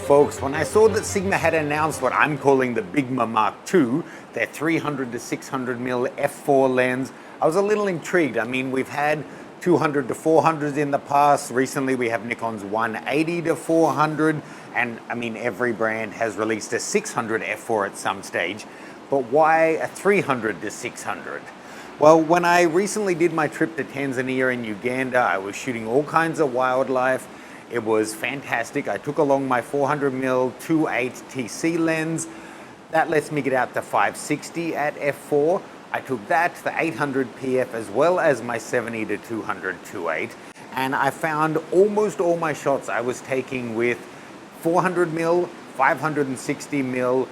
folks, when I saw that Sigma had announced what I'm calling the Bigma Mark II, their 300 to 600 mil f4 lens, I was a little intrigued. I mean, we've had 200 to 400s in the past. Recently, we have Nikon's 180 to 400, and I mean, every brand has released a 600 f4 at some stage, but why a 300 to 600? Well, when I recently did my trip to Tanzania and Uganda, I was shooting all kinds of wildlife. It was fantastic. I took along my 400mm 2.8 TC lens. That lets me get out to 560 at f4. I took that, the 800 PF, as well as my 70 to 200 2.8. And I found almost all my shots I was taking with 400mm, 560mm,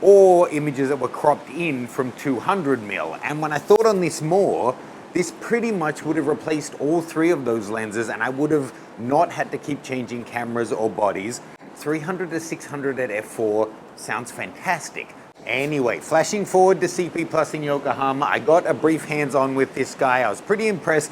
or images that were cropped in from 200mm. And when I thought on this more, this pretty much would have replaced all three of those lenses, and I would have not had to keep changing cameras or bodies. 300 to 600 at f4 sounds fantastic. Anyway, flashing forward to CP Plus in Yokohama, I got a brief hands-on with this guy. I was pretty impressed,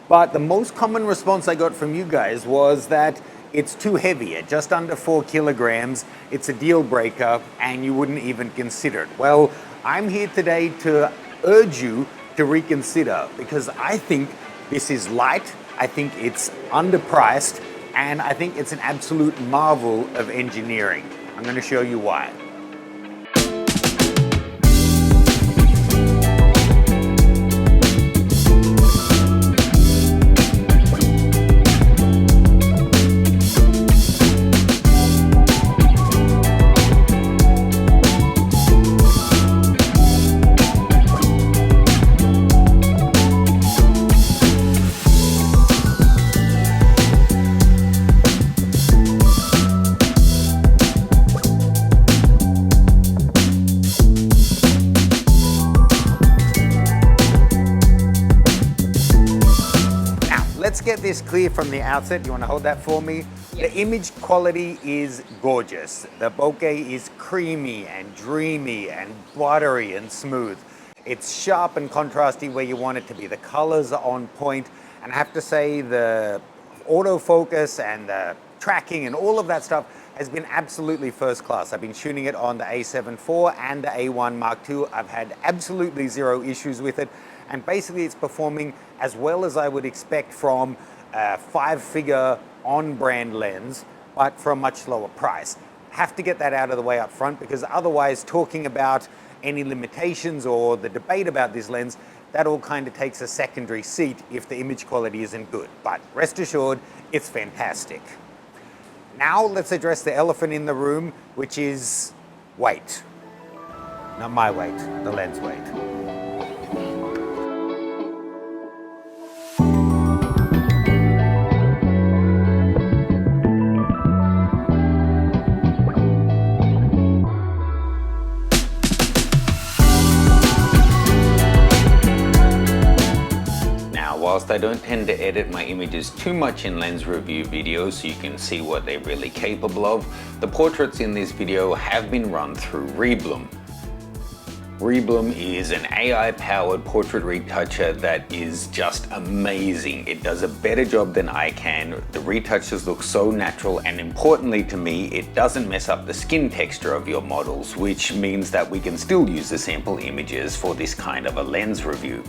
but the most common response I got from you guys was that it's too heavy at just under 4 kilograms. It's a deal breaker, and you wouldn't even consider it. Well, I'm here today to urge you to reconsider, because I think this is light, I think it's underpriced, and I think it's an absolute marvel of engineering. I'm going to show you why. Let's get this clear from the outset. You want to hold that for me? Yes. The image quality is gorgeous. The bokeh is creamy and dreamy and buttery and smooth. It's sharp and contrasty where you want it to be. The colors are on point. And I have to say the autofocus and the tracking and all of that stuff has been absolutely first class. I've been shooting it on the A7 IV and the A1 Mark II. I've had absolutely zero issues with it. And basically it's performing as well as I would expect from a 5-figure on-brand lens, but for a much lower price. Have to get that out of the way up front, because otherwise talking about any limitations or the debate about this lens, that all kind of takes a secondary seat if the image quality isn't good. But rest assured, it's fantastic. Now let's address the elephant in the room, which is weight. Not my weight, the lens weight. Whilst I don't tend to edit my images too much in lens review videos so you can see what they're really capable of, the portraits in this video have been run through Rebloom. Rebloom is an AI-powered portrait retoucher that is just amazing. It does a better job than I can. The retouches look so natural, and importantly to me, it doesn't mess up the skin texture of your models, which means that we can still use the sample images for this kind of a lens review.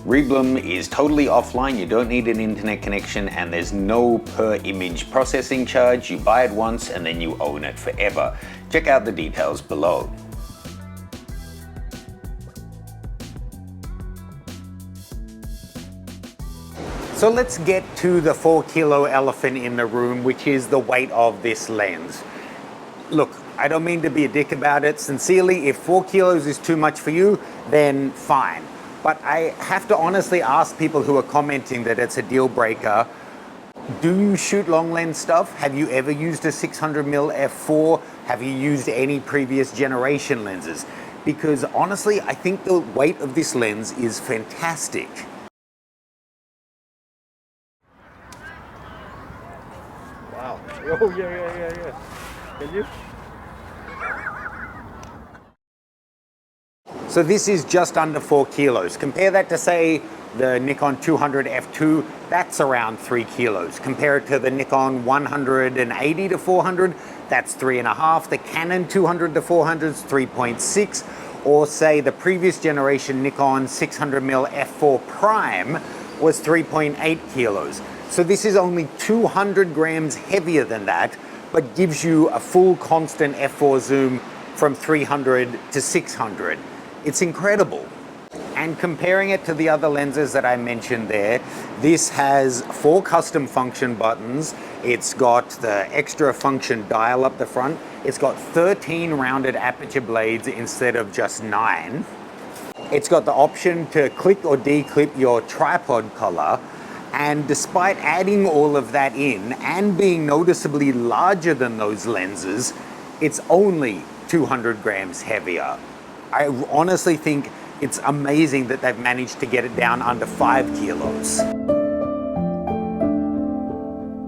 Rebloom is totally offline, you don't need an internet connection, and there's no per image processing charge. You buy it once and then you own it forever. Check out the details below. So let's get to the 4-kilo elephant in the room, which is the weight of this lens. Look, I don't mean to be a dick about it. Sincerely, if 4 kilos is too much for you, then fine. But I have to honestly ask people who are commenting that it's a deal breaker, do you shoot long lens stuff? Have you ever used a 600mm f4? Have you used any previous generation lenses? Because honestly, I think the weight of this lens is fantastic. Wow. Oh, yeah. Can you? So this is just under 4 kilos. Compare that to say The Nikon 200 f2, that's around 3 kilos. Compared to the Nikon 180 to 400, that's 3.5. The Canon 200 to 400 is 3.6. Or say the previous generation Nikon 600mm f4 Prime was 3.8 kilos. So this is only 200 grams heavier than that, but gives you a full constant f4 zoom from 300 to 600. It's incredible. And comparing it to the other lenses that I mentioned there, this has 4 custom function buttons. It's got the extra function dial up the front. It's got 13 rounded aperture blades instead of just 9. It's got the option to click or declip your tripod collar. And despite adding all of that in and being noticeably larger than those lenses, it's only 200 grams heavier. I honestly think it's amazing that they've managed to get it down under 5 kilos.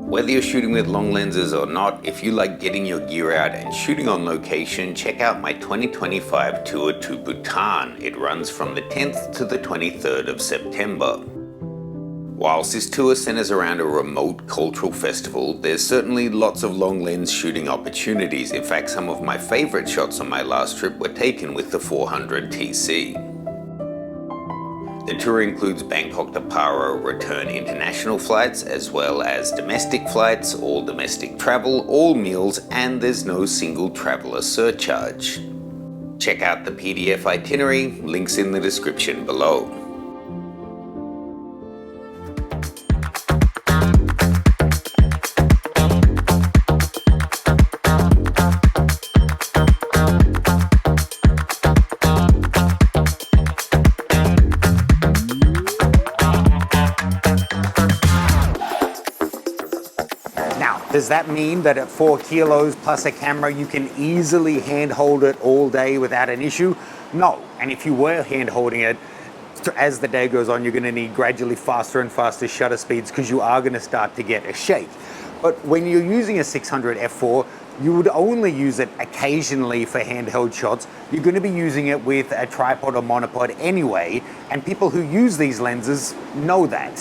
Whether you're shooting with long lenses or not, if you like getting your gear out and shooting on location, check out my 2025 tour to Bhutan. It runs from the 10th to the 23rd of September. Whilst this tour centers around a remote cultural festival, there's certainly lots of long lens shooting opportunities. In fact, some of my favorite shots on my last trip were taken with the 400 TC. The tour includes Bangkok to Paro return international flights, as well as domestic flights, all domestic travel, all meals, and there's no single traveler surcharge. Check out the PDF itinerary, links in the description below. Does that mean that at 4 kilos plus a camera, you can easily hand hold it all day without an issue? No. And if you were hand holding it, as the day goes on, you're going to need gradually faster and faster shutter speeds because you are going to start to get a shake. But when you're using a 600 f4, you would only use it occasionally for handheld shots. You're going to be using it with a tripod or monopod anyway, and people who use these lenses know that.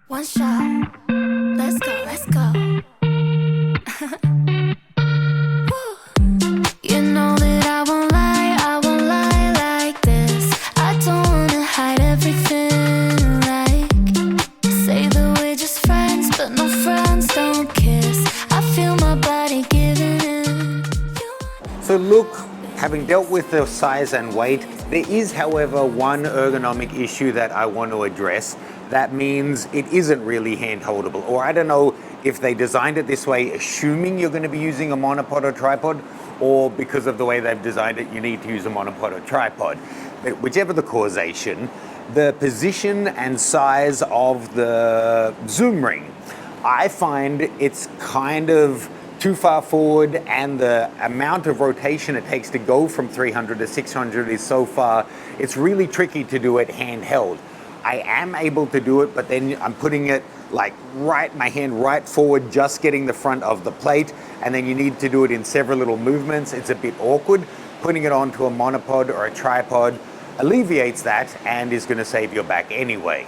One shot. Let's go, let's go. You know that I won't lie like this. I don't wanna hide everything, like say that we're just friends, but no friends don't kiss. I feel my body giving in. So look, having dealt with the size and weight, there is, however, one ergonomic issue that I want to address. That means it isn't really hand-holdable. Or I don't know if they designed it this way, assuming you're going to be using a monopod or tripod, or because of the way they've designed it, you need to use a monopod or tripod. But whichever the causation, the position and size of the zoom ring, I find it's kind of too far forward, and the amount of rotation it takes to go from 300 to 600 is so far, it's really tricky to do it handheld. I am able to do it, but then I'm putting it like my hand right forward, just getting the front of the plate, and then you need to do it in several little movements. It's a bit awkward. Putting it onto a monopod or a tripod alleviates that and is going to save your back anyway.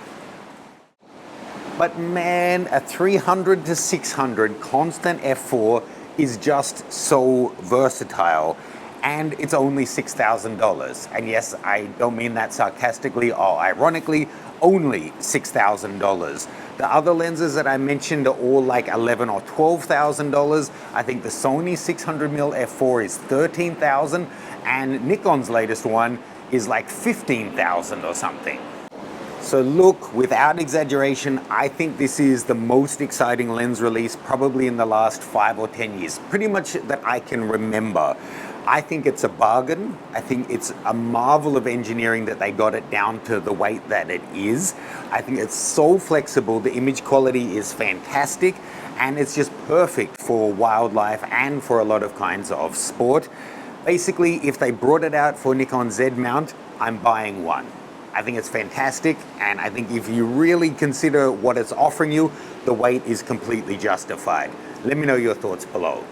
But man, a 300 to 600 constant f4 is just so versatile. And it's only $6,000. And yes, I don't mean that sarcastically or ironically, only $6,000. The other lenses that I mentioned are all like $11,000 or $12,000. I think the Sony 600mm f4 is $13,000, and Nikon's latest one is like $15,000 or something. So look, without exaggeration, I think this is the most exciting lens release probably in the last 5 or 10 years, pretty much that I can remember. I think it's a bargain. I think it's a marvel of engineering that they got it down to the weight that it is. I think it's so flexible, the image quality is fantastic, and it's just perfect for wildlife and for a lot of kinds of sport. Basically, if they brought it out for Nikon Z mount, I'm buying one. I think it's fantastic, and I think if you really consider what it's offering you, the weight is completely justified. Let me know your thoughts below.